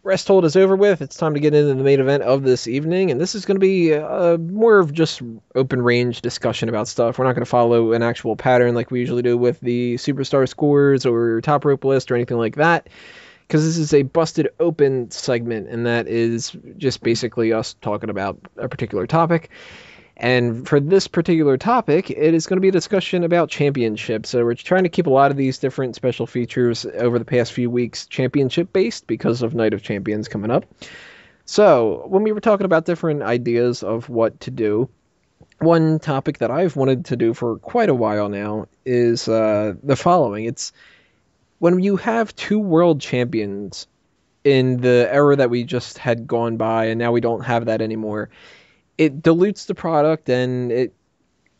Rest hold is over with. It's time to get into the main event of this evening, and this is going to be more of just open range discussion about stuff. We're not going to follow an actual pattern like we usually do with the superstar scores or top rope list or anything like that, because this is a busted open segment, and that is just basically us talking about a particular topic. And for this particular topic, it is going to be a discussion about championships. So we're trying to keep a lot of these different special features over the past few weeks championship based because of Night of Champions coming up. So when we were talking about different ideas of what to do, one topic that I've wanted to do for quite a while now is the following. It's when you have two world champions in the era that we just had gone by, and now we don't have that anymore, it dilutes the product and it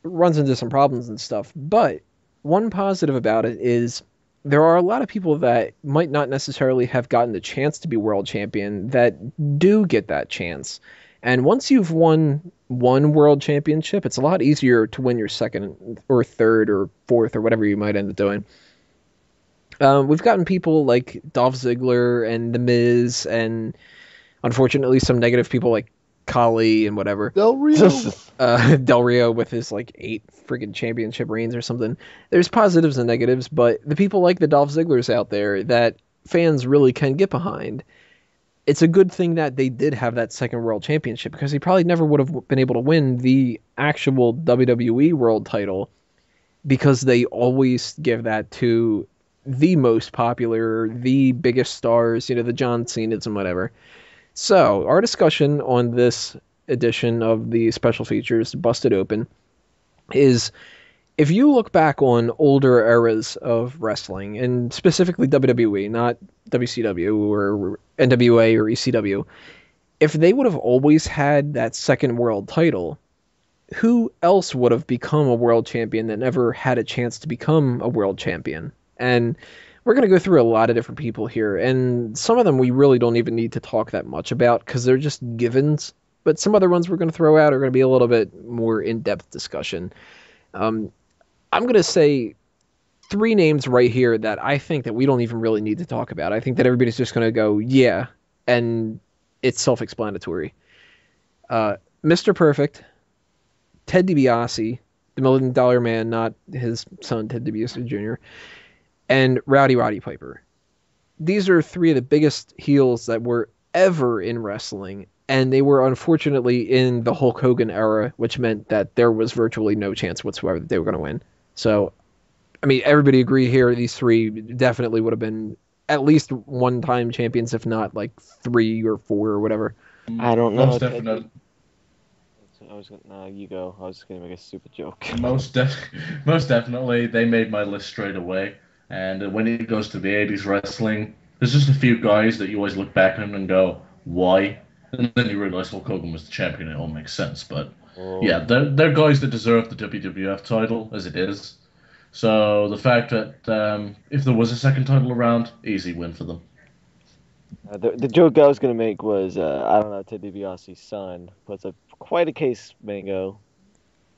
runs into some problems and stuff. But one positive about it is there are a lot of people that might not necessarily have gotten the chance to be world champion that do get that chance. And once you've won one world championship, it's a lot easier to win your second or third or fourth or whatever you might end up doing. We've gotten people like Dolph Ziggler and The Miz, and unfortunately some negative people like Kali and whatever. Del Rio. Del Rio with his like 8 freaking championship reigns or something. There's positives and negatives, but the people like the Dolph Zigglers out there that fans really can get behind, it's a good thing that they did have that second world championship, because he probably never would have been able to win the actual WWE world title, because they always give that to the most popular, the biggest stars, the John Cena's and whatever. So, our discussion on this edition of the special features, Busted Open, is if you look back on older eras of wrestling, and specifically WWE, not WCW or NWA or ECW, if they would have always had that second world title, who else would have become a world champion that never had a chance to become a world champion? And we're going to go through a lot of different people here, and some of them we really don't even need to talk that much about because they're just givens. But some other ones we're going to throw out are going to be a little bit more in-depth discussion. I'm going to say 3 names right here that I think that we don't even really need to talk about. I think that everybody's just going to go, yeah, and it's self-explanatory. Mr. Perfect, Ted DiBiase, the Million Dollar Man, not his son Ted DiBiase Jr., and Rowdy Roddy Piper. These are 3 of the biggest heels that were ever in wrestling, and they were unfortunately in the Hulk Hogan era, which meant that there was virtually no chance whatsoever that they were going to win. So, I mean, everybody agree here, these 3 definitely would have been at least one-time champions, if not like 3 or 4 or whatever. I don't know. Most definitely. No, you go. I was gonna make a stupid joke. Most definitely, they made my list straight away. And when it goes to the 80s wrestling, there's just a few guys that you always look back at and go, why? And then you realize Hulk Hogan was the champion, it all makes sense. But yeah, they're guys that deserve the WWF title as it is. So the fact that if there was a second title around, easy win for them. The joke I was gonna make was I don't know, Ted DiBiase's son puts up quite a case, Mango.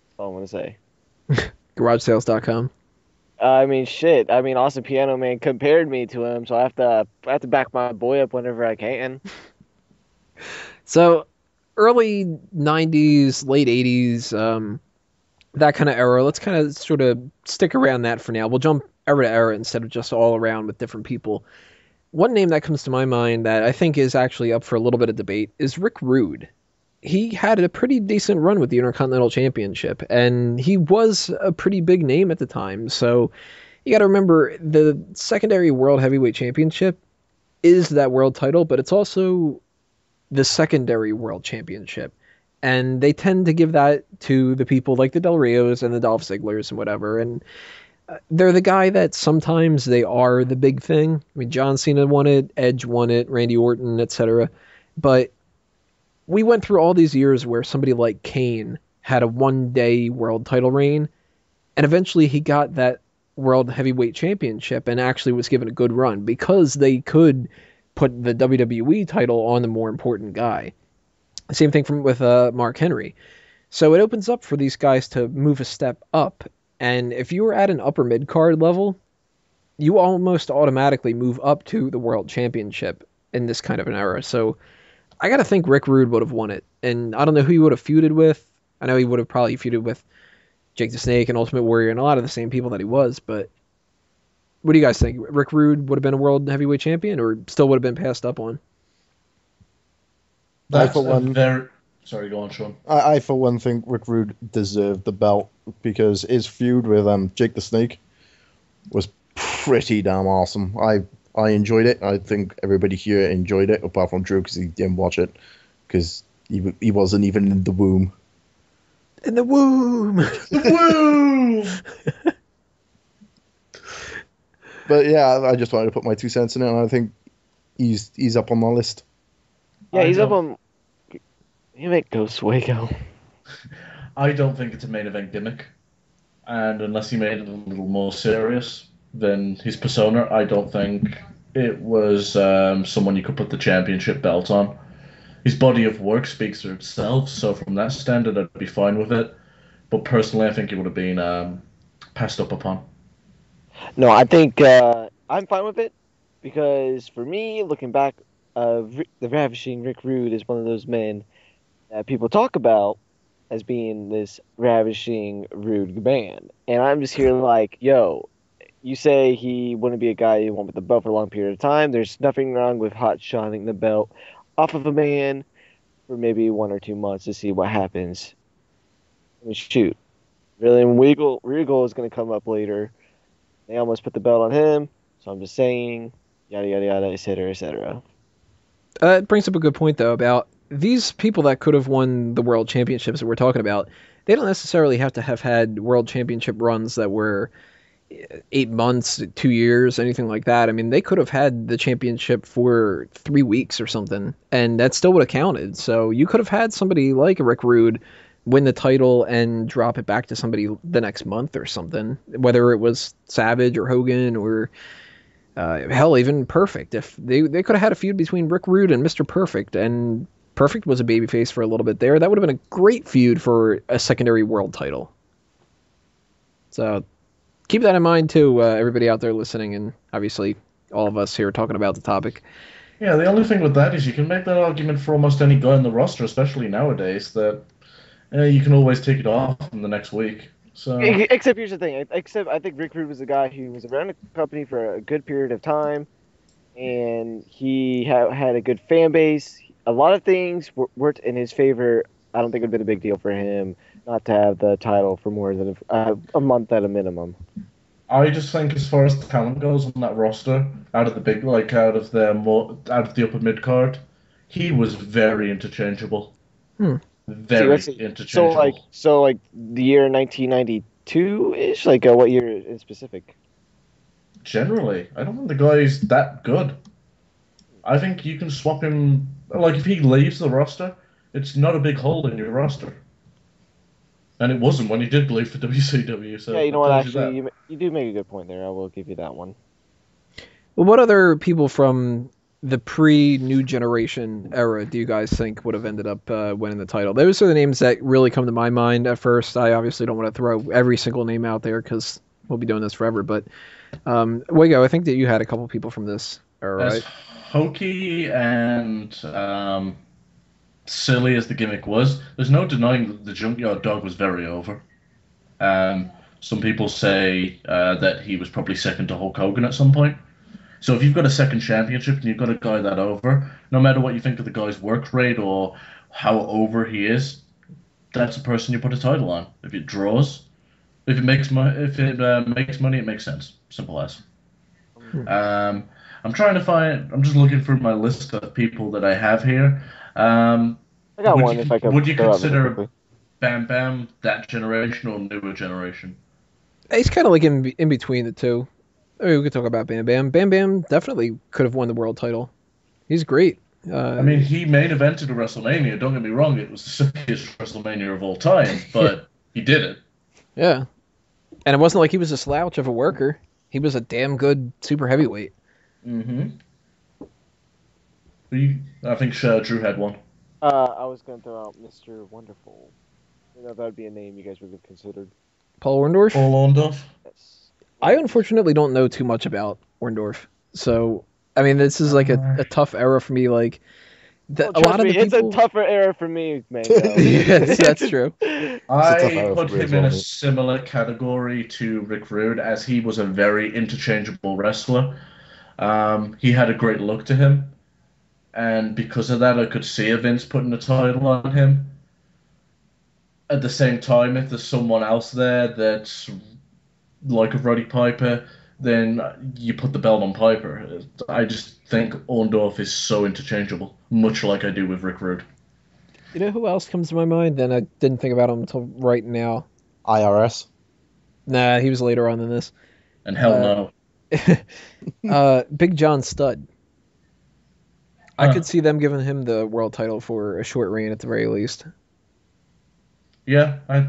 That's all I'm gonna say. GarageSales.com. I mean, shit. I mean, Austin Piano Man compared me to him, so I have to back my boy up whenever I can. So, early 90s, late 80s, that kind of era. Let's kind of sort of stick around that for now. We'll jump era to era instead of just all around with different people. One name that comes to my mind that I think is actually up for a little bit of debate is Rick Rude. He had a pretty decent run with the Intercontinental Championship, and he was a pretty big name at the time. So you got to remember the secondary World Heavyweight Championship is that world title, but it's also the secondary World Championship. And they tend to give that to the people like the Del Rios and the Dolph Zigglers and whatever. And they're the guy that sometimes they are the big thing. I mean, John Cena won it, Edge won it, Randy Orton, etc. But we went through all these years where somebody like Kane had a one-day world title reign, and eventually he got that World Heavyweight Championship and actually was given a good run because they could put the WWE title on the more important guy. Same thing with Mark Henry. So it opens up for these guys to move a step up, and if you were at an upper mid-card level, you almost automatically move up to the World Championship. in this kind of an era. So I got to think Rick Rude would have won it. And I don't know who he would have feuded with. I know he would have probably feuded with Jake the Snake and Ultimate Warrior and a lot of the same people that he was. But what do you guys think? Rick Rude would have been a world heavyweight champion or still would have been passed up on? That's for one- very... Sorry, go on, Sean. I for one think Rick Rude deserved the belt because his feud with Jake the Snake was pretty damn awesome. I enjoyed it. I think everybody here enjoyed it, apart from Drew because he didn't watch it because he wasn't even in the womb. In the womb! Woo! But yeah, I just wanted to put my 2 cents in it, and I think he's up on my list. Yeah, he's up on. You make Ghost Waco. I don't think it's a main event gimmick. And unless he made it a little more serious than his persona, I don't think it was someone you could put the championship belt on. His body of work speaks for itself, so from that standard, I'd be fine with it. But personally, I think it would have been passed up upon. No, I think I'm fine with it because for me, looking back, the Ravishing Rick Rude is one of those men that people talk about as being this ravishing, rude man. And I'm just here like, yo, you say he wouldn't be a guy who won with the belt for a long period of time. There's nothing wrong with hot shotting the belt off of a man for maybe 1 or 2 months to see what happens. I mean, shoot. Really, Regal is going to come up later. They almost put the belt on him, so I'm just saying, yada, yada, yada, etc., etc. It brings up a good point, though, about these people that could have won the world championships that we're talking about. They don't necessarily have to have had world championship runs that were 8 months, 2 years, anything like that. I mean, they could have had the championship for 3 weeks or something, and that still would have counted. So you could have had somebody like Rick Rude win the title and drop it back to somebody the next month or something, whether it was Savage or Hogan or hell, even Perfect. If they could have had a feud between Rick Rude and Mr. Perfect, and Perfect was a babyface for a little bit there, that would have been a great feud for a secondary world title. So keep that in mind too, everybody out there listening, and obviously all of us here talking about the topic. Yeah, the only thing with that is you can make that argument for almost any guy in the roster, especially nowadays, that you can always take it off in the next week. So, Except here's the thing. Except I think Rick Rude was a guy who was around the company for a good period of time, and he had a good fan base. A lot of things worked in his favor. I don't think it would have been a big deal for him not to have the title for more than a month at a minimum. I just think, as far as the talent goes on that roster, out of the upper mid card, he was very interchangeable. Very interchangeable. So like the year 1992-ish? Like what year in specific? Generally, I don't think the guy's that good. I think you can swap him. Like, if he leaves the roster, it's not a big hole in your roster. And it wasn't when he did leave for WCW. So yeah, you know what? Actually, you do make a good point there. I will give you that one. Well, what other people from the pre-New Generation era do you guys think would have ended up winning the title? Those are the names that really come to my mind at first. I obviously don't want to throw every single name out there because we'll be doing this forever. But Wago, I think that you had a couple people from this era, right? Hokey and silly as the gimmick was, there's no denying that the Junkyard Dog was very over. Some people say that he was probably second to Hulk Hogan at some point. So if you've got a second championship and you've got a guy that over, no matter what you think of the guy's work rate or how over he is, that's a person you put a title on. If it draws, if it makes money, it makes sense. Simple as. I'm just looking through my list of people that I have here. I got one. Would you consider Bam Bam that generation or newer generation? He's kind of like in between the two. I mean, we could talk about Bam Bam. Bam Bam definitely could have won the world title. He's great. I mean, he main evented a WrestleMania. Don't get me wrong; it was the silliest WrestleMania of all time, but he did it. Yeah, and it wasn't like he was a slouch of a worker. He was a damn good super heavyweight. Mm-hmm. I think Drew had one. I was going to throw out Mr. Wonderful. You know, that would be a name you guys would have considered. Paul Orndorff? Paul Orndorff? Yes. I unfortunately don't know too much about Orndorff, so I mean, this is like a tough era for me. Like Well, a trust lot of me, the it's people. a tougher era for me, man. Yes, that's true. I tough era put for me him as in well, a mate. similar category to Rick Rude, as he was a very interchangeable wrestler. He had a great look to him, and because of that, I could see a Vince putting a title on him. At the same time, if there's someone else there that's like a Roddy Piper, then you put the belt on Piper. I just think Orndorff is so interchangeable, much like I do with Rick Rude. You know who else comes to my mind? Then I didn't think about him until right now. IRS. Nah, he was later on than this. And hell Uh, no. Big John Studd. I Huh. could see them giving him the world title for a short reign at the very least. Yeah, I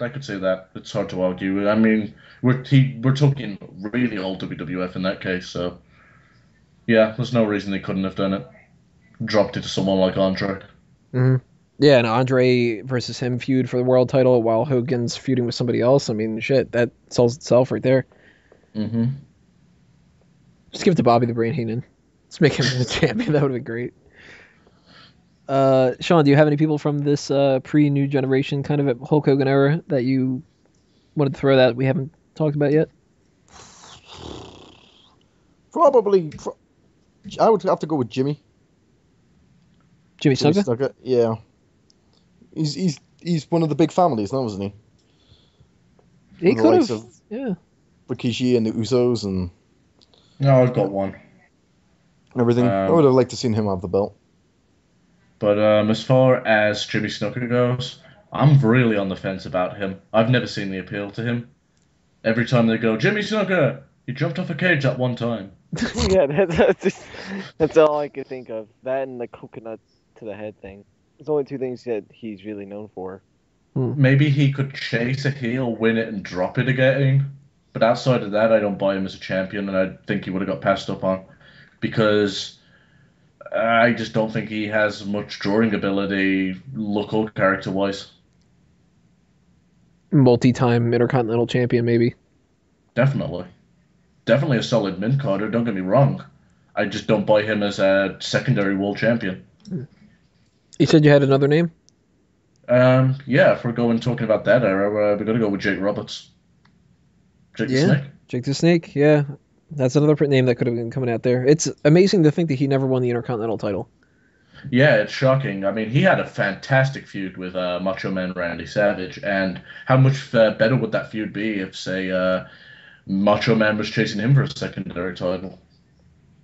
could say that. It's hard to argue. I mean, we're talking really old WWF in that case, so yeah, there's no reason they couldn't have done it. Dropped it to someone like Andre. hmm Yeah, and Andre versus him feud for the world title while Hogan's feuding with somebody else. I mean, shit, that sells itself right there. Mm-hmm. Just give it to Bobby the Brain Heenan. Let's make him the champion. That would have been great. Sean, do you have any people from this pre-New Generation kind of Hulk Hogan era that you wanted to throw that we haven't talked about yet? Probably. I would have to go with Jimmy. Jimmy Jimmy Snuka? Snuka. Yeah. He's one of the big families now, isn't he? He The could likes have. of Yeah. Rikishi and the Usos and No, I've got one. everything. I would have liked to seen him have the belt. But as far as Jimmy Snuka goes, I'm really on the fence about him. I've never seen the appeal to him. Every time they go, Jimmy Snuka, he jumped off a cage that one time. Yeah, that's all I could think of. That and the coconut to the head thing. It's only two things that he's really known for. Maybe he could chase a heel, win it, and drop it again. But outside of that, I don't buy him as a champion, and I think he would have got passed up on because I just don't think he has much drawing ability, look or character wise. Multi-time Intercontinental Champion, maybe. Definitely. Definitely a solid mid carder, don't get me wrong. I just don't buy him as a secondary world champion. You said you had another name? Yeah, if we're talking about that era, we got to go with Jake Roberts. Jake the Yeah. Snake. Jake the Snake, yeah. That's another name that could have been coming out there. It's amazing to think that he never won the Intercontinental title. Yeah, it's shocking. I mean, he had a fantastic feud with Macho Man Randy Savage, and how much better would that feud be if, say, Macho Man was chasing him for a secondary title?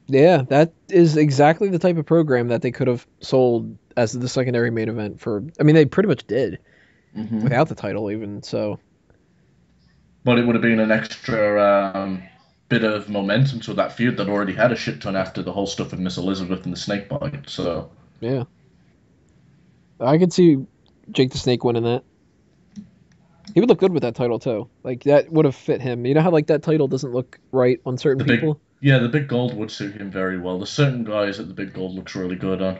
Yeah, that is exactly the type of program that they could have sold as the secondary main event for. I mean, they pretty much did Hmm. without the title, even so. But it would have been an extra bit of momentum to that feud that already had a shit ton after the whole stuff with Miss Elizabeth and the snake bite. So Yeah, I could see Jake the Snake winning that. He would look good with that title too. Like that would have fit him. You know how like that title doesn't look right on certain the big, people. yeah, the big gold would suit him very well. There's certain guys that the big gold looks really good on.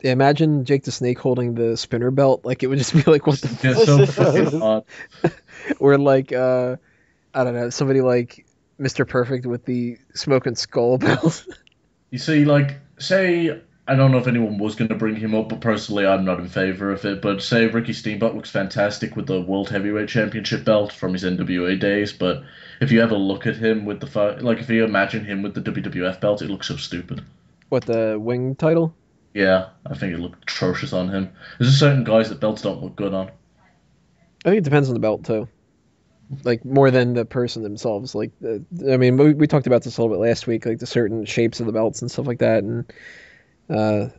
Yeah, imagine Jake the Snake holding the spinner belt. Like it would just be like what the Yeah, so fucking odd. or like I don't know, somebody like Mr. Perfect with the smoking skull belt. You see, like, say, I don't know if anyone was going to bring him up, but personally, I'm not in favor of it. But say Ricky Steamboat looks fantastic with the World Heavyweight Championship belt from his NWA days, but if you ever look at him with if you imagine him with the WWF belt, it looks so stupid. What, the wing title? Yeah, I think it looked atrocious on him. There's just certain guys that belts don't look good on. I think it depends on the belt too. Like more than the person themselves. Like I mean, we talked about this a little bit last week, like the certain shapes of the belts and stuff like that. And I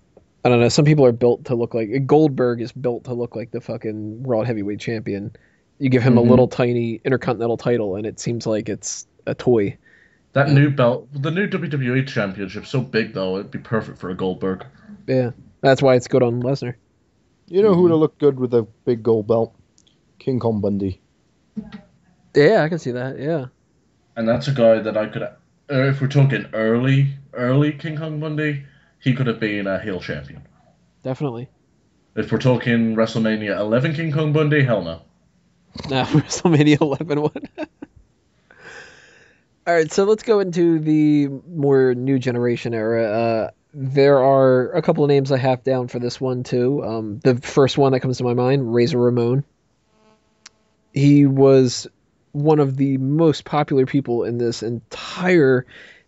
don't know. Some people are built to look like Goldberg is built to look like the fucking world heavyweight champion. You give him a little tiny intercontinental title, and it seems like it's a toy. That new belt, the new WWE Championship's so big though, it'd be perfect for a Goldberg. Yeah, that's why it's good on Lesnar. You know who would have looked good with a big gold belt? King Kong Bundy. Yeah, I can see that. Yeah. And that's a guy that I could, if we're talking early King Kong Bundy, he could have been a heel champion. Definitely. If we're talking WrestleMania 11 King Kong Bundy, hell no. Nah, WrestleMania 11 one. All right, so let's go into the more new generation era. There are a couple of names I have down for this one too. The first one that comes to my mind, Razor Ramon. He was one of the most popular people in this entire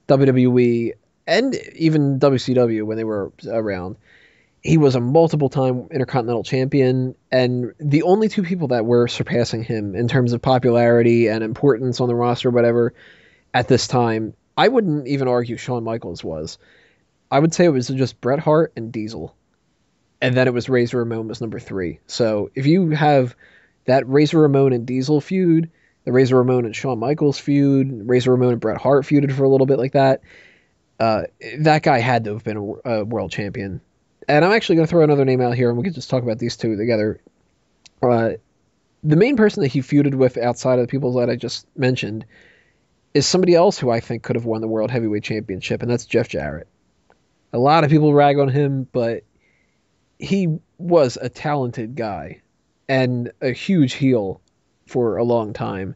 WWE and even WCW when they were around. He was a multiple time Intercontinental Champion, and the only two people that were surpassing him in terms of popularity and importance on the roster, whatever, at this time, I wouldn't even argue Shawn Michaels was. I would say it was just Bret Hart and Diesel. And then it was Razor Ramon was number 3. So if you have that Razor Ramon and Diesel feud, the Razor Ramon and Shawn Michaels feud, Razor Ramon and Bret Hart feuded for a little bit like that, that guy had to have been a world champion. And I'm actually going to throw another name out here, and we can just talk about these two together. The main person that he feuded with outside of the people that I just mentioned is somebody else who I think could have won the World Heavyweight Championship, and that's Jeff Jarrett. A lot of people rag on him, but he was a talented guy and a huge heel for a long time.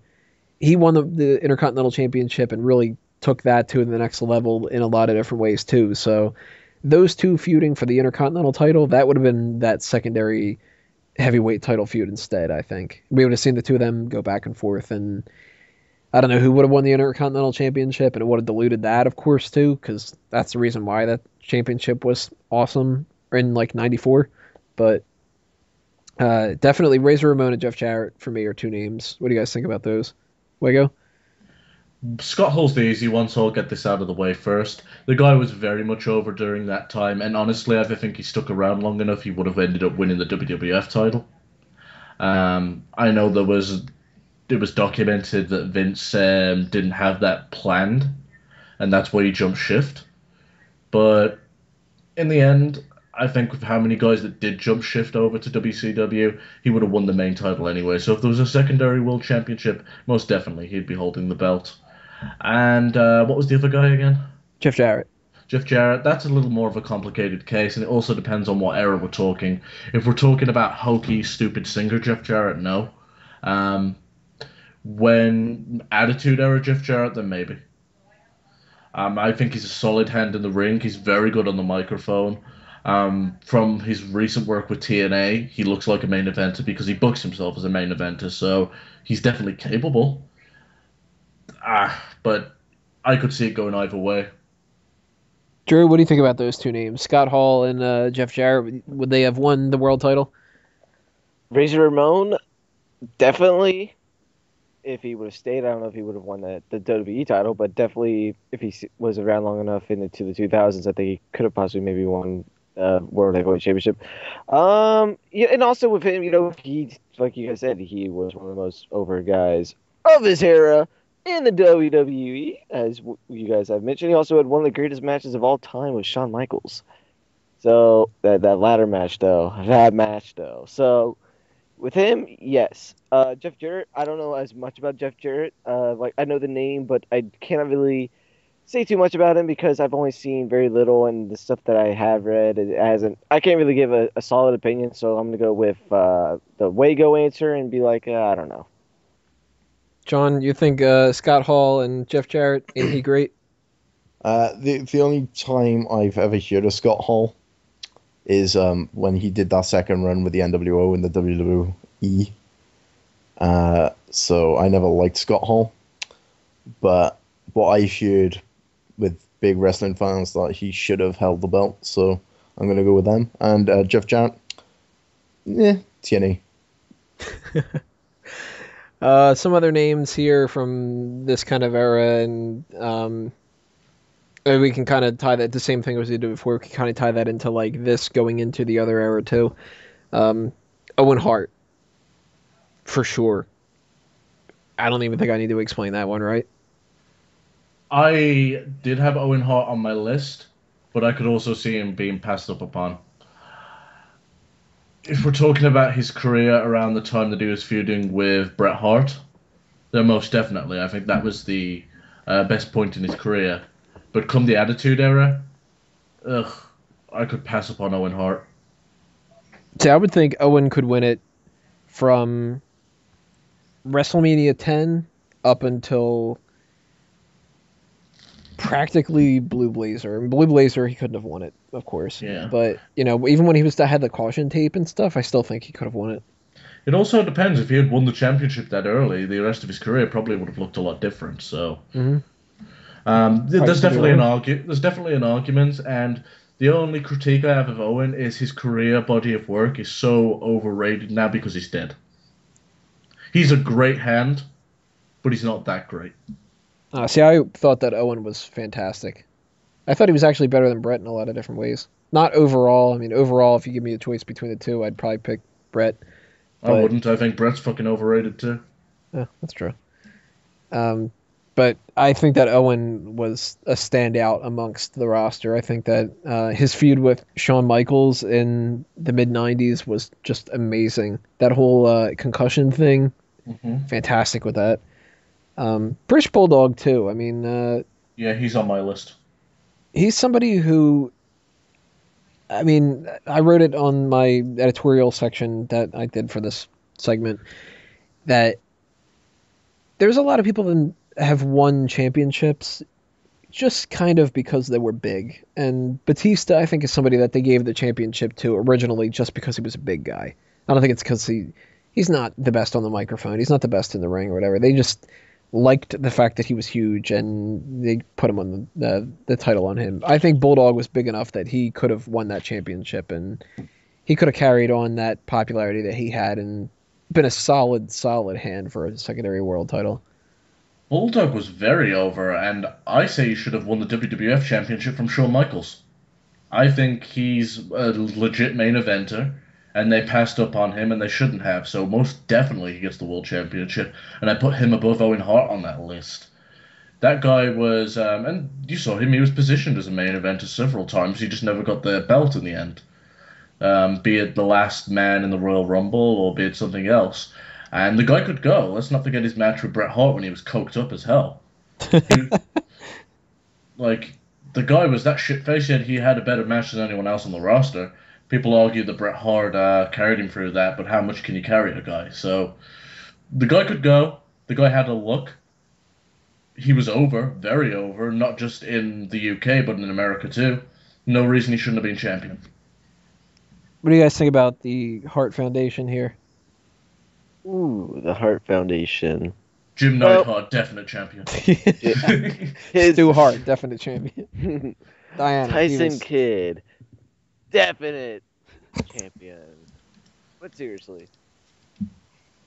He won the Intercontinental Championship and really took that to the next level in a lot of different ways too. So those two feuding for the Intercontinental title, that would have been that secondary heavyweight title feud instead, I think. We would have seen the two of them go back and forth, and I don't know who would have won the Intercontinental Championship, and it would have diluted that, of course, too, because that's the reason why that championship was awesome in, like, 94. But definitely Razor Ramon and Jeff Jarrett, for me, are two names. What do you guys think about those? Wego? Scott Hall's the easy one, so I'll get this out of the way first. The guy was very much over during that time, and honestly, I think he stuck around long enough, he would have ended up winning the WWF title. I know it was documented that Vince didn't have that planned, and that's why he jumped shift. But in the end, I think with how many guys that did jump shift over to WCW, he would have won the main title anyway. So if there was a secondary world championship, most definitely he'd be holding the belt. And what was the other guy again? Jeff Jarrett. Jeff Jarrett, that's a little more of a complicated case, and it also depends on what era we're talking. If we're talking about hokey, stupid singer Jeff Jarrett, no. When Attitude Era Jeff Jarrett, then maybe. I think he's a solid hand in the ring. He's very good on the microphone. From his recent work with TNA, he looks like a main eventer because he books himself as a main eventer, so he's definitely capable. But I could see it going either way. Drew, what do you think about those two names? Scott Hall and Jeff Jarrett, would they have won the world title? Razor Ramon, definitely. If he would have stayed, I don't know if he would have won the WWE title, but definitely if he was around long enough into the 2000s, I think he could have possibly maybe won World Heavyweight Championship. Yeah, and also with him, he, like you guys said, he was one of the most over guys of his era in the WWE, as you guys have mentioned. He also had one of the greatest matches of all time with Shawn Michaels. So that ladder match, though. So with him, yes. Jeff Jarrett, I don't know as much about Jeff Jarrett. I know the name, but I cannot really say too much about him because I've only seen very little, and the stuff that I have read, I can't really give a solid opinion, so I'm going to go with the Wago answer and be like, I don't know. John, you think Scott Hall and Jeff Jarrett, ain't he great? The only time I've ever heard of Scott Hall is when he did that second run with the NWO and the WWE. So I never liked Scott Hall. But what I heard with big wrestling fans that he should have held the belt. So I'm going to go with them. And Jeff Jarrett, TNA. Some other names here from this kind of era, and we can kind of tie that, the same thing as we did before, we can kind of tie that into like this going into the other era too. Owen Hart, for sure. I don't even think I need to explain that one, right? I did have Owen Hart on my list, but I could also see him being passed up upon. If we're talking about his career around the time that he was feuding with Bret Hart, then most definitely. I think that was the best point in his career. But come the Attitude Era, I could pass upon Owen Hart. See, I would think Owen could win it from WrestleMania 10 up until practically Blue Blazer. And Blue Blazer, he couldn't have won it, of course. Yeah. But, even when he had the caution tape and stuff, I still think he could have won it. It also depends. If he had won the championship that early, the rest of his career probably would have looked a lot different. So, there's definitely an argument, and the only critique I have of Owen is his career body of work is so overrated now because he's dead. He's a great hand, but he's not that great. See, I thought that Owen was fantastic. I thought he was actually better than Brett in a lot of different ways. Not overall. I mean, overall, if you give me a choice between the two, I'd probably pick Brett. I wouldn't. I think Brett's fucking overrated too. Yeah, that's true. But I think that Owen was a standout amongst the roster. I think that his feud with Shawn Michaels in the mid-'90s was just amazing. That whole concussion thing, fantastic with that. British Bulldog, too. I mean... yeah, he's on my list. He's somebody who... I mean, I wrote it on my editorial section that I did for this segment, that there's a lot of people that have won championships just kind of because they were big. And Batista, I think, is somebody that they gave the championship to originally just because he was a big guy. I don't think it's because he's not the best on the microphone. He's not the best in the ring or whatever. They just liked the fact that he was huge, and they put him on the title on him. I think Bulldog was big enough that he could have won that championship, and he could have carried on that popularity that he had and been a solid hand for a secondary world title. Bulldog was very over, and I say he should have won the WWF Championship from Shawn Michaels. I think he's a legit main eventer, and they passed up on him, and they shouldn't have. So most definitely he gets the World Championship, and I put him above Owen Hart on that list. That guy was, and you saw him, he was positioned as a main eventer several times. He just never got the belt in the end. Be it the last man in the Royal Rumble, or be it something else. And the guy could go. Let's not forget his match with Bret Hart when he was coked up as hell. The guy was that shit-faced, yet he had a better match than anyone else on the roster. People argue that Bret Hart carried him through that, but how much can you carry a guy? So, the guy could go. The guy had a look. He was over, very over, not just in the UK, but in America too. No reason he shouldn't have been champion. What do you guys think about the Hart Foundation here? Ooh, the Hart Foundation. Jim Neidhart, definite champion. Stu Hart, definite champion. Diana. Tyson Kidd, definite champion. But seriously,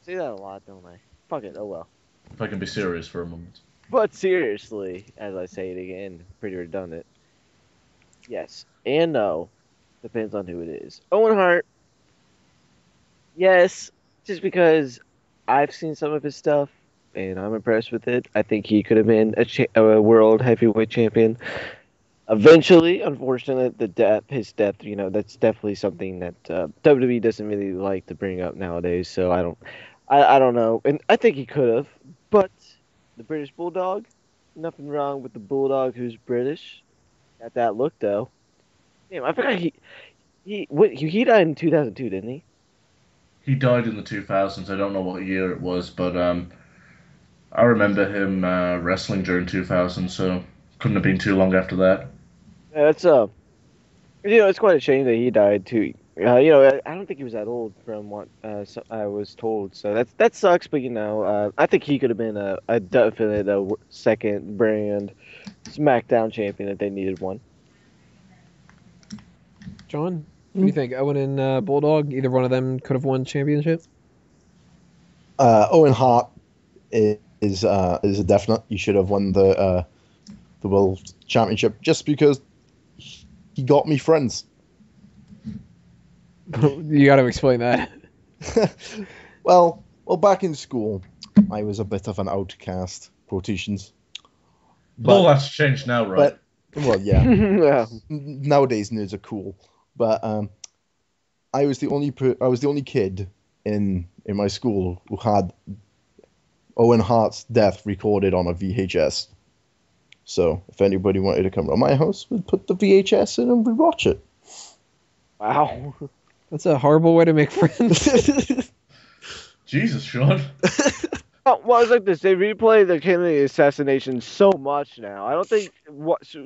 say that a lot, don't I? Fuck it, oh well. If I can be serious for a moment. But seriously, as I say it again, pretty redundant. Yes and no, depends on who it is. Owen Hart, yes, just because I've seen some of his stuff and I'm impressed with it. I think he could have been a world heavyweight champion. Eventually, unfortunately, his death, that's definitely something that WWE doesn't really like to bring up nowadays. So I don't know, and I think he could have. But the British Bulldog, nothing wrong with the Bulldog who's British. Got that look though. Damn, I forgot he died in 2002, didn't he? He died in the 2000s. I don't know what year it was, but I remember him wrestling during 2000, so couldn't have been too long after that. Yeah, that's it's quite a shame that he died too. I don't think he was that old from what I was told. So that sucks. But I think he could have been a definite second brand SmackDown champion if they needed one. John, what do you think? Owen and Bulldog, either one of them could have won championships? Owen Hart is a definite. You should have won the World Championship just because he got me friends. You got to explain that. well, back in school, I was a bit of an outcast, quotations. But all that's changed now, right? Well, yeah. Yeah. Nowadays, nerds are cool. But I was the only kid in my school who had Owen Hart's death recorded on a VHS. So if anybody wanted to come to my house, we'd put the VHS in and we'd watch it. Wow. That's a horrible way to make friends. Jesus, Sean. Well, it's like this. They replay the Kennedy assassination so much now. I don't think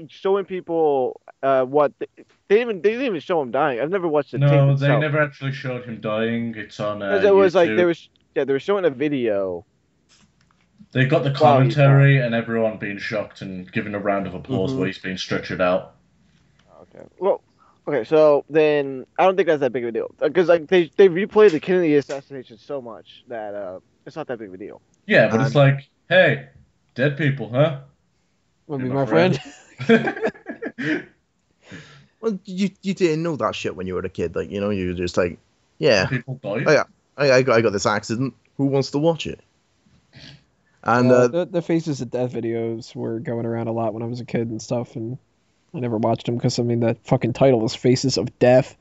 showing people what they didn't even show him dying. I've never watched the tape No, they itself never actually showed him dying. It's on because it was like YouTube. they were showing a video. They got the Wow, he's commentary and everyone being shocked and giving a round of applause Mhm. where he's being stretchered out. Okay. Well, okay. So then I don't think that's that big of a deal because like they replay the Kennedy assassination so much that it's not that big of a deal. Yeah, but it's like, hey, dead people, huh? Would You're be my my friend. Well, you didn't know that shit when you were a kid. Like, you know, you were just like, yeah, People died. oh, yeah, I got this accident. Who wants to watch it? And The Faces of Death videos were going around a lot when I was a kid and stuff, and I never watched them because I mean that fucking title is Faces of Death.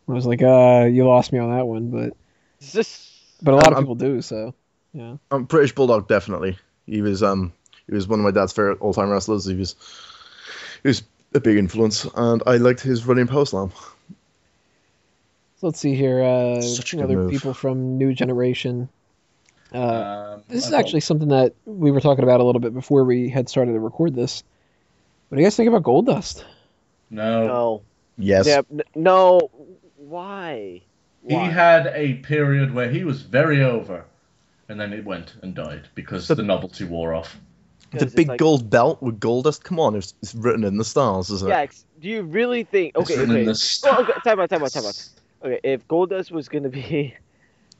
I was like, you lost me on that one, It's just but a lot of I'm- people do, so yeah. British Bulldog definitely. He was one of my dad's favorite all-time wrestlers. He was a big influence, and I liked his running post slam. So let's see here. Such a good Other move. people from New Generation. This is I actually something that we were talking about a little bit before we had started to record this. What do you guys think about Goldust? No. no. Yes. Yeah, no. Why? He Why? had a period where he was very over, and then it went and died because the novelty wore off. The 'Cause it's big like- gold belt with Goldust. Come on, it's written in the stars, isn't it? Yeah. Do you really think? It's Okay. written in Okay. the Well, okay. Time out. Okay. If Goldust was gonna be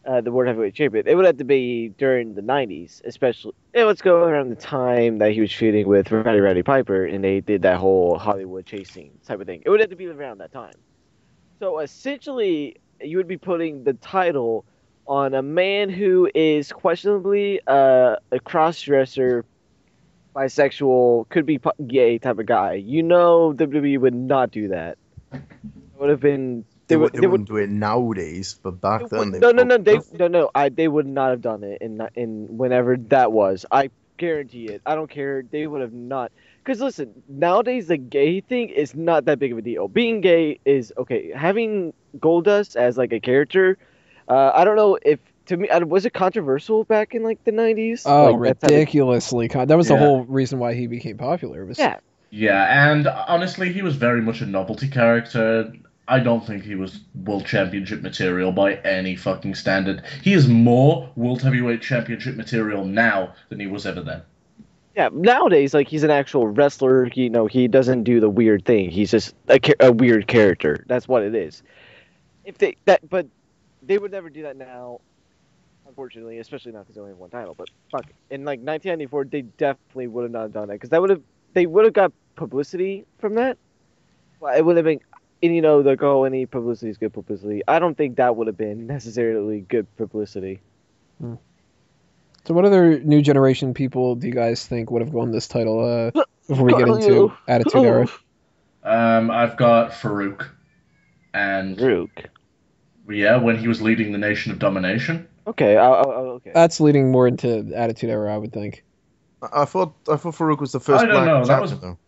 the World Heavyweight Champion, it would have to be during the '90s, especially. Let's go around the time that he was feuding with Roddy Piper, and they did that whole Hollywood chasing type of thing. It would have to be around that time. So essentially, you would be putting the title on a man who is questionably a cross-dresser, bisexual, could be gay type of guy. You know, WWE would not do that. It would have been. They, They would. They would. wouldn't do it nowadays, but back then they No. probably- They would not have done it in whenever that was. I guarantee it. I don't care. They would have not. Because listen, nowadays the gay thing is not that big of a deal. Being gay is okay. Having Goldust as like a character, I don't know if to me was it controversial back in like the '90s. Oh, Like, that type of- ridiculously! That was the Yeah. whole reason why he became popular. Was Yeah. Yeah, and honestly, he was very much a novelty character. I don't think he was World Championship material by any fucking standard. He is more World Heavyweight Championship material now than he was ever then. Yeah, nowadays, like he's an actual wrestler. You know, he doesn't do the weird thing. He's just a weird character. That's what it is. But they would never do that now, unfortunately. Especially not because they only have one title. But fuck, in like 1994, they definitely would have not done that because they would have got publicity from that. Well, it would have been, and you know, like oh, any publicity is good publicity. I don't think that would have been necessarily good publicity. So what other New Generation people do you guys think would have won this title before we get into Attitude Era? I've got Farouk, and Rook. yeah, when he was leading the Nation of Domination. Okay. Okay. That's leading more into Attitude Era, I would think. I thought Farouk was the first I don't black know, that champion, was- though.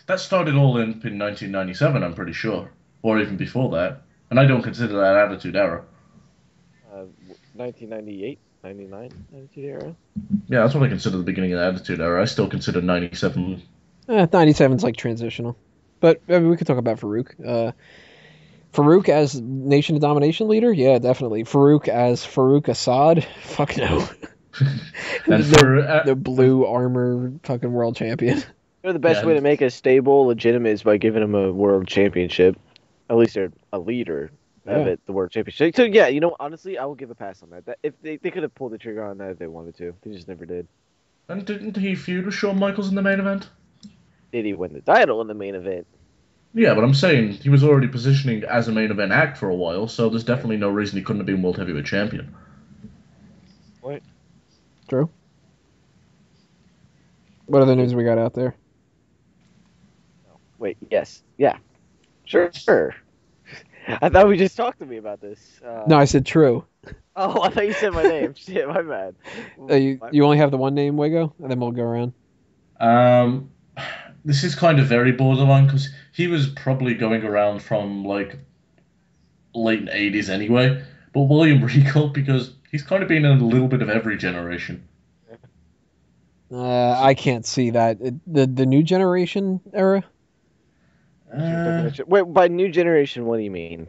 That started all in 1997, I'm pretty sure, or even before that. And I don't consider that Attitude Era. 1998, 99, Attitude Era. Yeah, that's what I consider the beginning of the Attitude Era. I still consider 97. 97's like transitional. But I mean, we could talk about Farouk. Farouk as Nation of Domination leader? Yeah, definitely. Farouk as Farouk Assad? Fuck no. And the blue armor fucking world champion. You know, the best Yeah. way to make a stable legitimate is by giving them a world championship. At least they're a leader of Yeah. it, the world championship. So yeah, you know, honestly, I will give a pass on that. If they could have pulled the trigger on that if they wanted to, they just never did. And didn't he feud with Shawn Michaels in the main event? Did he win the title in the main event? Yeah, but I'm saying he was already positioning as a main event act for a while, so there's definitely no reason he couldn't have been World Heavyweight Champion. True. What other news we got out there? Wait, yes, yeah, sure. I thought we just talked to me about this. No, I said true. Oh, I thought you said my name. Shit, my bad. You only have the one name, Wago? And then we'll go around. This is kind of very borderline because he was probably going around from like late 80s anyway. But William Regal, because he's kind of been in a little bit of every generation. I can't see that. The new generation era, Wait, by new generation, what do you mean?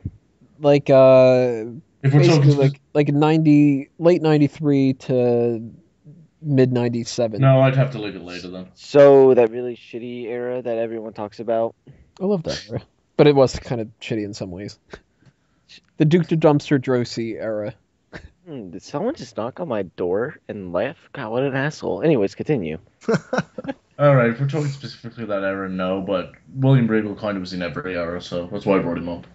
like if we're basically talking, like 90 late 93 to mid 97. no, I'd have to leave it later then. So that really shitty era that everyone talks about. I love that era, but it was kind of shitty in some ways. The Duke the Dumpster Drosy era. Did someone just knock on my door and laugh? God, what an asshole. Anyways, continue. All right, if we're talking specifically that era, no, but William Regal kind of was in every era, so that's why I brought him up.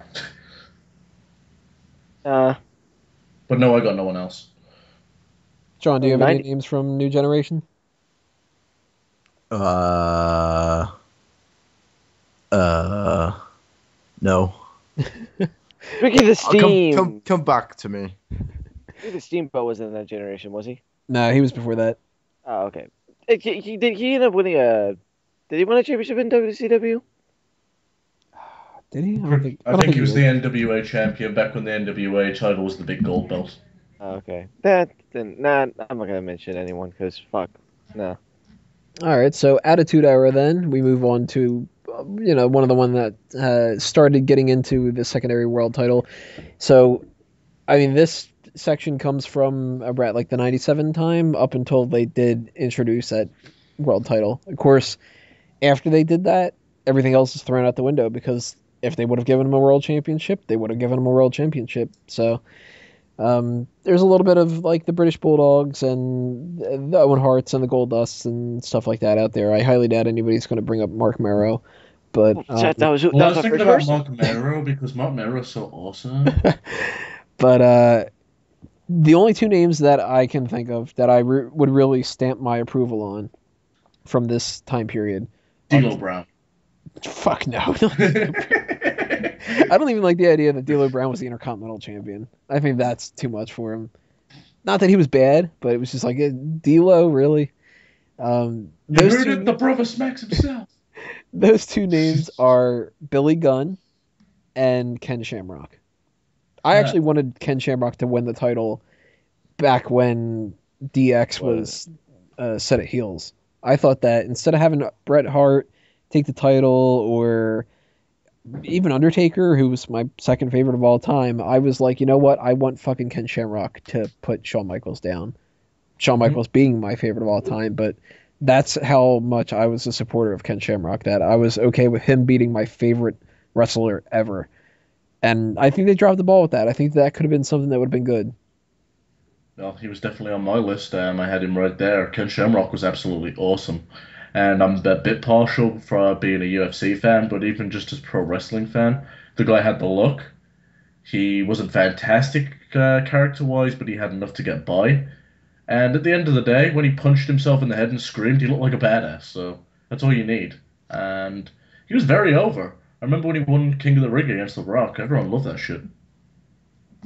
But no, I got no one else. John, do you have any 90 names from New Generation? No. Ricky the Steam. Come back to me. Ricky the Steamboat wasn't in that generation, was he? No, he was before that. Oh, okay. Did he end up winning a? Did he win a championship in WCW? Did he? I think he was the NWA champion back when the NWA title was the big gold belt. Oh, okay. Nah, I'm not gonna mention anyone because fuck, no. All right, so Attitude Era. Then we move on to, one of the one that started getting into the secondary world title. So, I mean, this section comes from about like the 97 time up until they did introduce that world title. Of course, after they did that, everything else is thrown out the window because if they would have given him a world championship, they would have given him a world championship. So there's a little bit of like the British Bulldogs and the Owen Harts and the Goldusts and stuff like that out there. I highly doubt anybody's going to bring up Mark Merrow, but That was Well, I was the thinking first about person. Mark Merrow because Mark Merrow's so awesome. but the only two names that I can think of that I would really stamp my approval on from this time period. D'Lo Brown. Fuck no. I don't even like the idea that D'Lo Brown was the Intercontinental Champion. I think that's too much for him. Not that he was bad, but it was just like, D'Lo, really? You heard it, the brother smacks himself. Those two names are Billy Gunn and Ken Shamrock. I actually wanted Ken Shamrock to win the title back when DX was set at heels. I thought that instead of having Bret Hart take the title or even Undertaker, who was my second favorite of all time, I was like, you know what? I want fucking Ken Shamrock to put Shawn Michaels down. Shawn Michaels being my favorite of all time, but that's how much I was a supporter of Ken Shamrock, that I was okay with him beating my favorite wrestler ever. And I think they dropped the ball with that. I think that could have been something that would have been good. Well, he was definitely on my list. I had him right there. Ken Shamrock was absolutely awesome. And I'm a bit partial for being a UFC fan, but even just as pro wrestling fan, the guy had the look. He wasn't fantastic character-wise, but he had enough to get by. And at the end of the day, when he punched himself in the head and screamed, he looked like a badass. So that's all you need. And he was very over. I remember when he won King of the Ring against The Rock. Everyone loved that shit.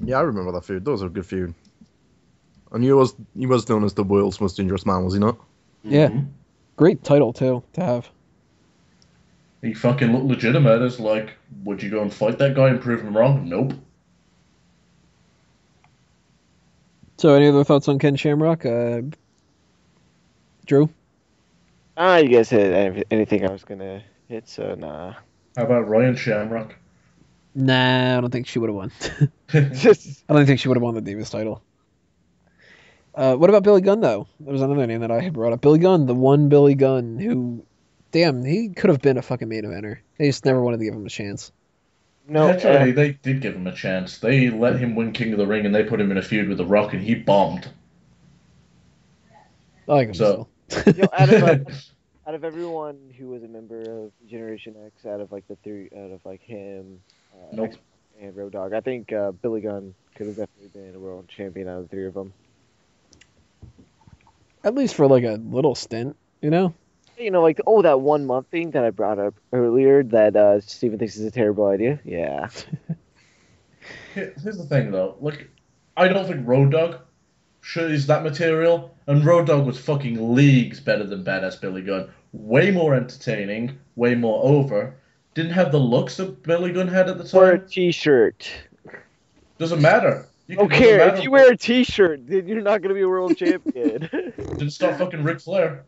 Yeah, I remember that feud. That was a good feud. And he was known as the world's most dangerous man, was he not? Yeah. Mhm. Great title, too, to have. He fucking looked legitimate. As like, would you go and fight that guy and prove him wrong? Nope. So any other thoughts on Ken Shamrock? Drew? You guys hit anything I was gonna hit, so nah. How about Ryan Shamrock? Nah, I don't think she would have won. Just I don't think she would have won the Divas title. What about Billy Gunn, though? There was another name that I had brought up. Billy Gunn, the one Billy Gunn, who, damn, he could have been a fucking main eventer. They just never wanted to give him a chance. no. Actually, they did give him a chance. They let him win King of the Ring and they put him in a feud with The Rock and he bombed. I like him So- still. Out of everyone who was a member of Generation X, out of like the three, out of like him, Nope. X and Road Dogg, I think Billy Gunn could have definitely been a world champion out of the three of them. At least for like a little stint, you know? You know, like that 1 month thing that I brought up earlier that Steven thinks is a terrible idea. Yeah. Here's the thing, though. Like, I don't think Road Dogg is that material, and Road Dogg was fucking leagues better than Badass Billy Gunn. Way more entertaining, way more over. Didn't have the looks that Billy Gunn had at the Wear a time. t-shirt. Doesn't matter. Don't care. If you wear a t-shirt, then you're not gonna be a world champion. Didn't stop fucking Ric Flair.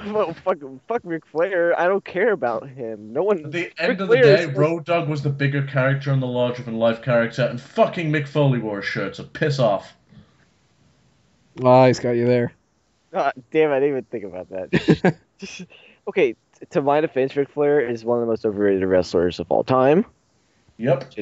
Well, fuck Ric Flair. I don't care about him. No one. At the Ric end of the Flair day, is Road Dogg was the bigger character and the larger than life character, and fucking Mick Foley wore a shirt, so piss off. Ah, he's got you there. Damn, I didn't even think about that. Okay, to my defense, Ric Flair is one of the most overrated wrestlers of all time. Yep.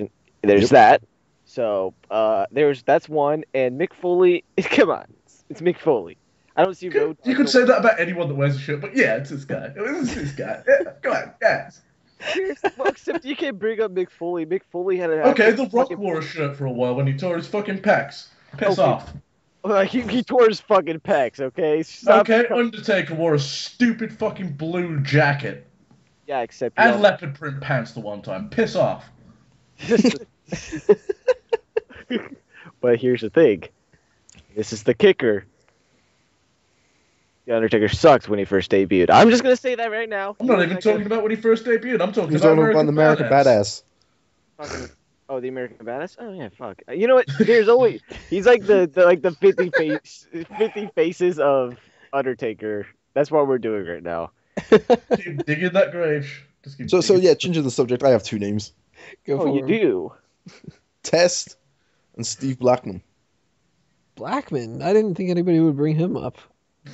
There's that. So, that's one, and Mick Foley. Come on, it's Mick Foley. I don't see Road. You could say that about anyone that wears a shirt, but yeah, it's this guy. It's this guy. Yeah, go on, yes. Well, except you can't bring up Mick Foley. Mick Foley had an. Okay, The Rock wore a shirt for a while when he tore his fucking pecs. Piss Okay. off. He tore his fucking pecs. Okay. Okay, Undertaker wore a stupid fucking blue jacket Yeah, except. and leopard print pants the one time. Piss off. But here's the thing. This is the kicker. The Undertaker sucked when he first debuted. I'm just gonna say that right now. I'm not even talking about when he first debuted. I'm talking He's about talking about American the American Badass. Badass. Oh, the American Badass. Oh yeah, fuck. You know what? There's always he's like the 50 faces of Undertaker. That's what we're doing right now. Keep digging that grave. Just keep So digging. yeah, changing the subject. I have two names: Go for Oh, you him. do. Test and Steve Blackman. Blackman. I didn't think anybody would bring him up.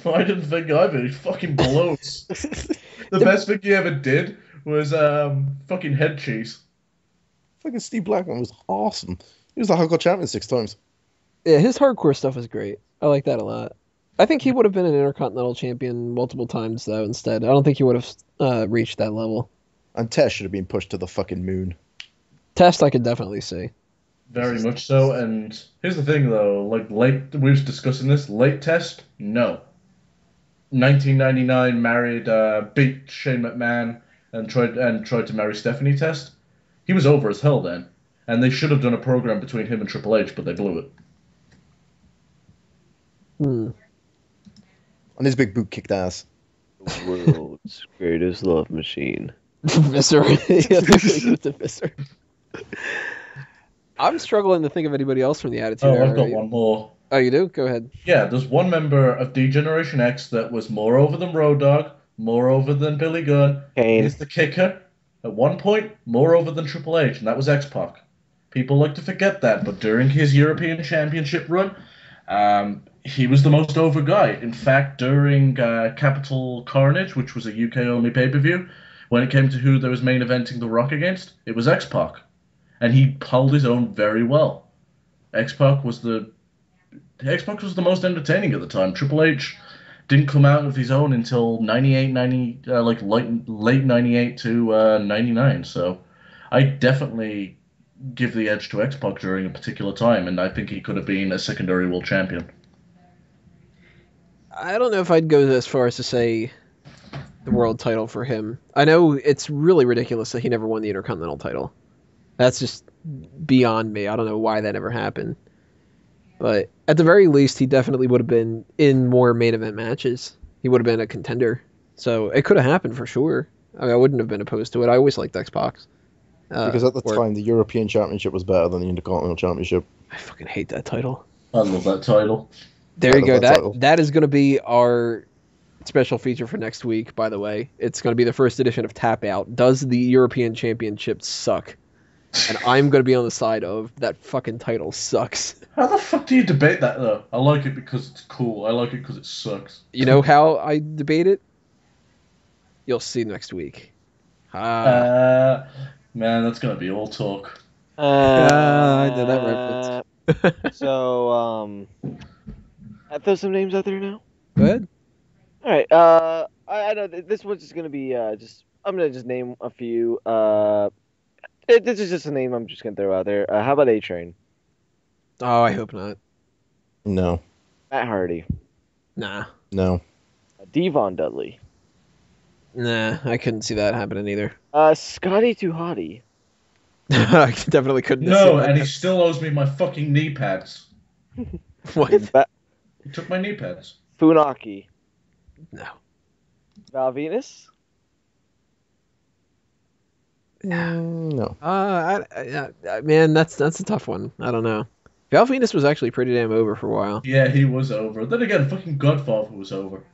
I didn't think either. He fucking blows. The best thing he ever did was fucking head cheese. Fucking Steve Blackman was awesome. He was the Hardcore Champion 6 times. Yeah, his hardcore stuff was great. I like that a lot. I think he would have been an Intercontinental Champion multiple times, though, instead. I don't think he would have reached that level. And Test should have been pushed to the fucking moon. Test, I could definitely see. Very much so. And here's the thing, though. Like, we were discussing this. Late Test? No. 1999 married, beat Shane McMahon and tried to marry Stephanie Test. He was over as hell then. And they should have done a program between him and Triple H, but they blew it. Hmm. And his big boot kicked ass. The world's greatest love machine. Visser. Yeah, the Visser. I'm struggling to think of anybody else from the Attitude Oh, Era. I've got one more. Oh, you do? Go ahead. Yeah, there's one member of D-Generation X that was more over than Road Dogg, more over than Billy Gunn. Kane. Here's the kicker. At one point, more over than Triple H, and that was X-Pac. People like to forget that, but during his European Championship run, he was the most over guy. In fact, during Capital Carnage, which was a UK-only pay-per-view, when it came to who there was main eventing The Rock against, it was X-Pac. And he held his own very well. X-Pac was the most entertaining at the time. Triple H didn't come out of his own until late 98 to 99. So I definitely give the edge to X-Pac during a particular time, and I think he could have been a secondary world champion. I don't know if I'd go as far as to say the world title for him. I know it's really ridiculous that he never won the Intercontinental title. That's just beyond me. I don't know why that never happened. But at the very least, he definitely would have been in more main event matches. He would have been a contender. So it could have happened for sure. I wouldn't have been opposed to it. I always liked X-Pac. Because at the time, the European Championship was better than the Intercontinental Championship. I fucking hate that title. I love that title. There you I go. love that title. That is going to be our special feature for next week, by the way. It's going to be the first edition of Tap Out. Does the European Championship suck? And I'm going to be on the side of that fucking title sucks. How the fuck do you debate that, though? I like it because it's cool. I like it because it sucks. You know how I debate it? You'll see next week. Man, that's going to be all talk. I know that reference. So, I throw some names out there now. Go ahead. All right. I know this one's just gonna be I'm gonna just name a few. This is just a name I'm just gonna throw out there. How about A-Train? Oh, I hope not. No. Matt Hardy. Nah. No. Devon Dudley. Nah, I couldn't see that happening either. Scotty Too Hottie. I definitely couldn't see No, that. and he still owes me my fucking knee pads. What? He took my knee pads. Funaki. No. Val Venus. No. Man, that's a tough one. I don't know. Val Venus was actually pretty damn over for a while. Yeah, he was over. Then again, fucking Godfather was over.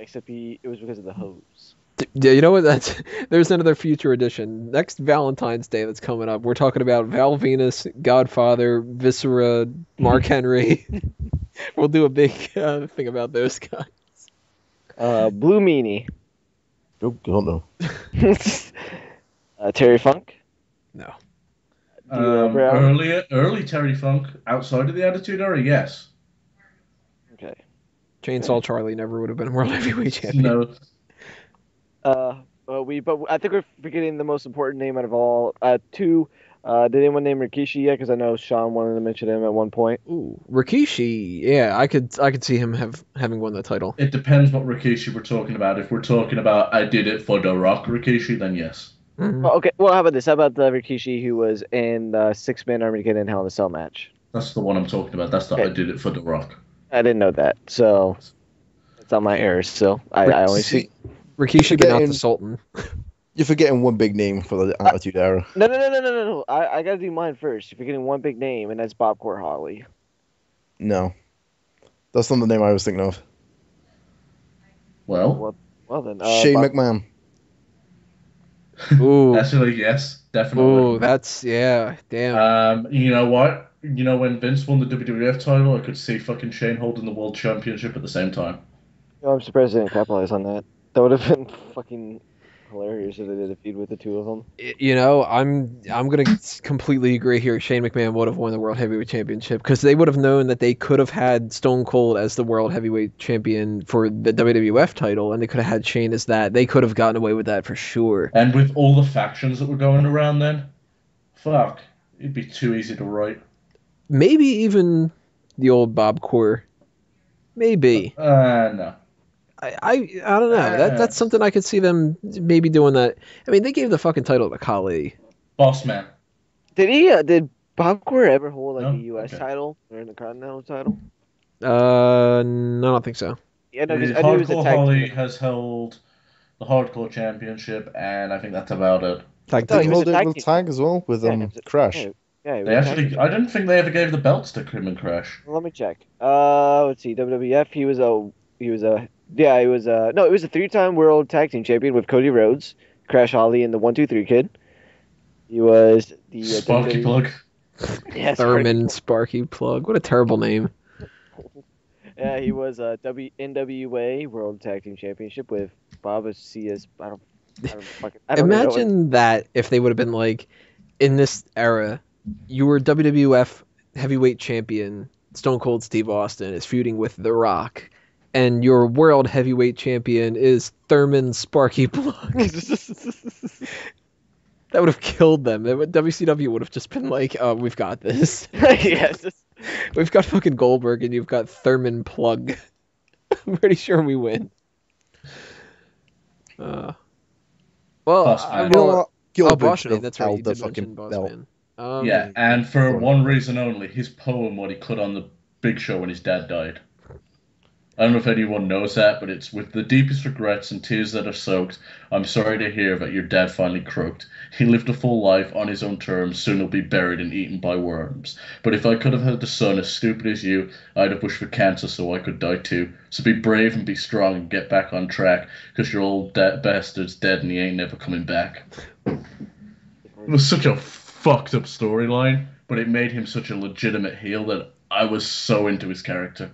except it was because of the hose. Yeah, you know what? There's another future edition. Next Valentine's Day that's coming up. We're talking about Val Venus, Godfather, Viscera, Mark Henry. We'll do a big thing about those guys. Blue Meanie. Oh, God, no. Terry Funk. No. D'Lo Brown. Early Terry Funk outside of the Attitude Era, yes. Okay. Chainsaw Charlie never would have been a world heavyweight champion. No, But I think we're forgetting the most important name out of all. Two. Did anyone name Rikishi yet? Because I know Sean wanted to mention him at one point. Ooh, Rikishi. Yeah, I could see him having won the title. it depends what Rikishi we're talking about. If we're talking about I did it for The Rock Rikishi, then yes. Mhm. Well, okay. Well, how about this? How about the Rikishi who was in the six-man Armageddon in Hell in a Cell match? That's the one I'm talking about. That's the Okay. I did it for The Rock. I didn't know that, so it's on my errors. So I only see. Rikishi, but not Forgetting- the Sultan. You're forgetting one big name for the Attitude Era. No. I gotta do mine first. You're forgetting one big name, and that's Bob Core Holly. No. That's not the name I was thinking of. Well, Well then, Shane Bob- McMahon. Ooh, actually, yes, definitely. ooh, that's yeah, damn. You know what? You know when Vince won the WWF title, I could see fucking Shane holding the World Championship at the same time. I'm surprised they didn't capitalize on that. That would have been fucking hilarious if they did a feud with the two of them. You know, I'm gonna completely agree here. Shane McMahon would have won the World Heavyweight Championship because they would have known that they could have had Stone Cold as the World Heavyweight Champion for the WWF title, and they could have had Shane as that. They could have gotten away with that for sure. And with all the factions that were going around then, fuck, it'd be too easy to write. Maybe even the old Bob Core. Maybe. No. I don't know. That's something I could see them maybe doing that. I mean, they gave the fucking title to Khali. Boss Man. Did Bob Core ever hold like No? the U.S. Okay. title or the Continental title? No, I don't think so. Yeah, no, because I knew he was a Hardcore tag Holly team. has held the Hardcore Championship, and I think that's about it. Tag thought Did he team. was hold a it tag with team. Tag as well with Yeah, Crash. Yeah, yeah, he was They a tag actually, team. I didn't think they ever gave the belts to Krim and Crash. Let me check. Let's see. WWF. He was a three-time world tag team champion with Cody Rhodes, Crash Holly, and the 1-2-3 Kid. He was the Sparky WWE Plug. Yes, Thurman Sparky Plug. What a terrible name. Yeah, he was NWA World Tag Team Championship with Bob Cia's. I don't even know Imagine that if they would have been like, in this era, you were WWF Heavyweight Champion, Stone Cold Steve Austin is feuding with The Rock, and your World Heavyweight Champion is Thurman Sparky Plug. That would have killed them. WCW would have just been like, oh, we've got this. Yes. We've got fucking Goldberg, and you've got Thurman Plug. I'm pretty sure we win. Well, Boss I Man. will. Well, Oh, Gilbert Boss should Man, have that's right. You held the did mention fucking Boss belt. Man. Yeah, and for Go on. one reason only, his poem, what he cut on the Big Show when his dad died. I don't know if anyone knows that, but it's with the deepest regrets and tears that are soaked. I'm sorry to hear that your dad finally croaked. He lived a full life on his own terms. Soon he'll be buried and eaten by worms. But if I could have had a son as stupid as you, I'd have wished for cancer so I could die too. So be brave and be strong and get back on track, because your old bastard's dead and he ain't never coming back. It was such a fucked up storyline, but it made him such a legitimate heel that I was so into his character.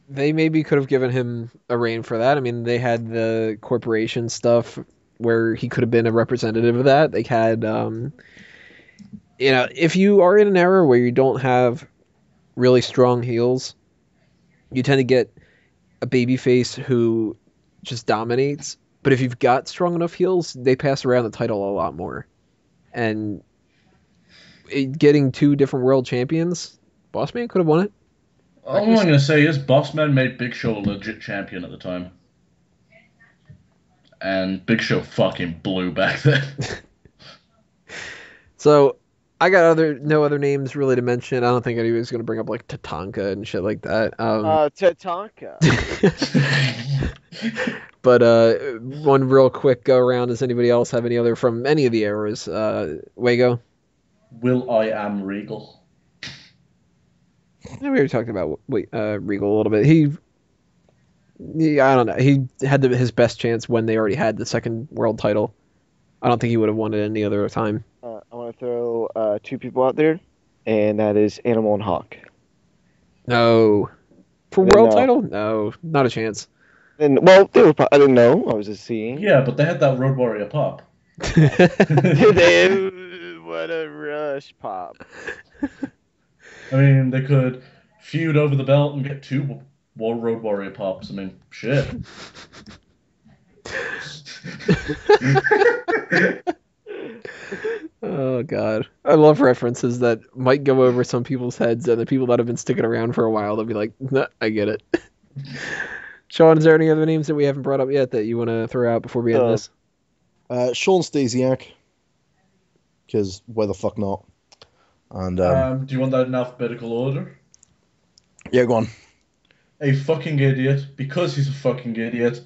They maybe could have given him a reign for that. I mean, they had the corporation stuff where he could have been a representative of that. They had, if you are in an era where you don't have really strong heels, you tend to get a babyface who just dominates. But if you've got strong enough heels, they pass around the title a lot more. And getting two different world champions, Boss Man could have won it. All I'm going to say is Boss Man made Big Show a legit champion at the time. And Big Show fucking blew back then. So I got no other names really to mention. I don't think anybody's going to bring up like Tatanka and shit like that. Tatanka. But one real quick go around. Does anybody else have any other from any of the eras? Wago? Will I Am Regal. Yeah, we already talked about Regal a little bit. He Yeah, I don't know. He had his best chance when they already had the second world title. I don't think he would have won it any other time. I want to throw two people out there, and that is Animal and Hawk. No. For Then, world title? No, not a chance. And well, they were. I didn't know. I was just seeing. Yeah, but they had that Road Warrior pop. What a rush pop. I mean, they could feud over the belt and get two Road Warrior pops. I mean, shit. Oh god, I love references that might go over some people's heads, and the people that have been sticking around for a while, they'll be like, nah, I get it. Sean, is there any other names that we haven't brought up yet that you want to throw out before we end this? Sean Stasiak, because why the fuck not? And do you want that in alphabetical order? yeah, go on. A fucking idiot, because he's a fucking idiot.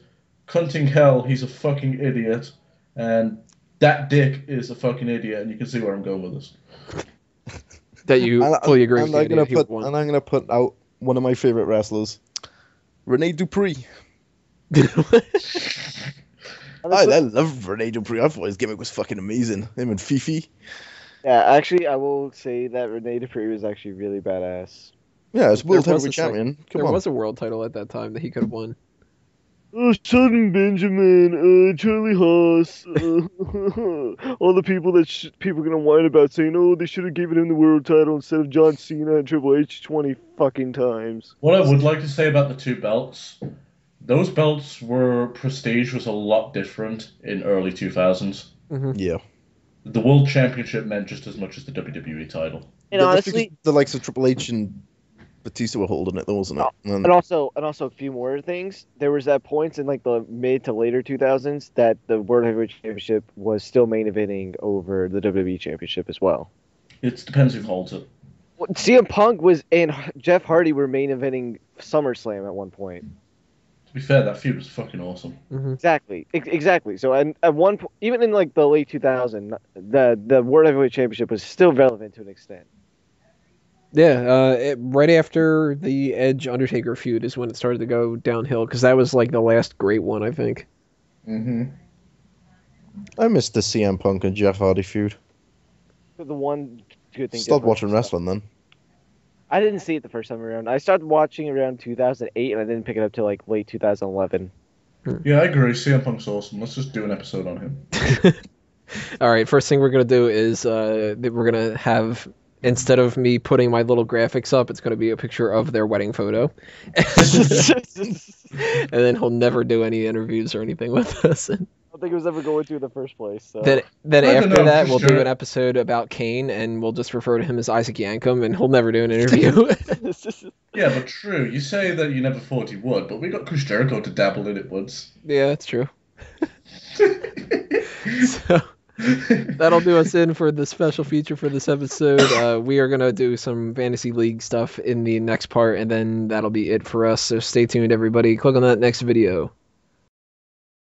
Cunting hell, he's a fucking idiot. And that dick is a fucking idiot, and you can see where I'm going with this. That you fully agree with. I'm gonna put out one of my favorite wrestlers, Rene Dupree. I love Rene Dupree. I thought his gimmick was fucking amazing. Him and Fifi. Yeah, actually, I will say that Rene Dupree was actually really badass. Yeah, it's world There was heavyweight champion. Come There on. was a world title at that time that he could have won. Sutton Benjamin, Charlie Haas, all the people that people are gonna whine about saying, oh, they should have given him the world title instead of John Cena and Triple H 20 fucking times. What I would like to say about the two belts, those belts were prestige was a lot different in early 2000s. Yeah. The World Championship meant just as much as the WWE title. And Yeah, honestly, the likes of Triple H and Batista were holding it, though, wasn't it? and also a few more things. There was at points in like the mid to later 2000s that the World Heavyweight Championship was still main eventing over the WWE Championship as well. It depends who holds it. CM Punk was and Jeff Hardy were main eventing SummerSlam at one point. To be fair, that feud was fucking awesome. Exactly. So at one point, even in like the late 2000s, the World Heavyweight Championship was still relevant to an extent. Yeah, right after the Edge Undertaker feud is when it started to go downhill, because that was like the last great one, I think. Mm-hmm. I missed the CM Punk and Jeff Hardy feud. The one good thing. Stopped watching wrestling then. I didn't see it the first time around. I started watching around 2008, and I didn't pick it up till like late 2011. Yeah, I agree. CM Punk's awesome. Let's just do an episode on him. All right, first thing we're going to do is we're going to have, instead of me putting my little graphics up, it's going to be a picture of their wedding photo. And then he'll never do any interviews or anything with us. I don't think it was ever going to in the first place. So. Then I don't after know, that, for we'll sure. do an episode about Kane, and we'll just refer to him as Isaac Yankum, and he'll never do an interview. Yeah, but true. You say that you never thought he would, but we got Chris Jericho to dabble in it once. Yeah, that's true. So that'll do us in for the special feature for this episode. We are going to do some Fantasy League stuff in the next part, and then that'll be it for us. So stay tuned, everybody. Click on that next video.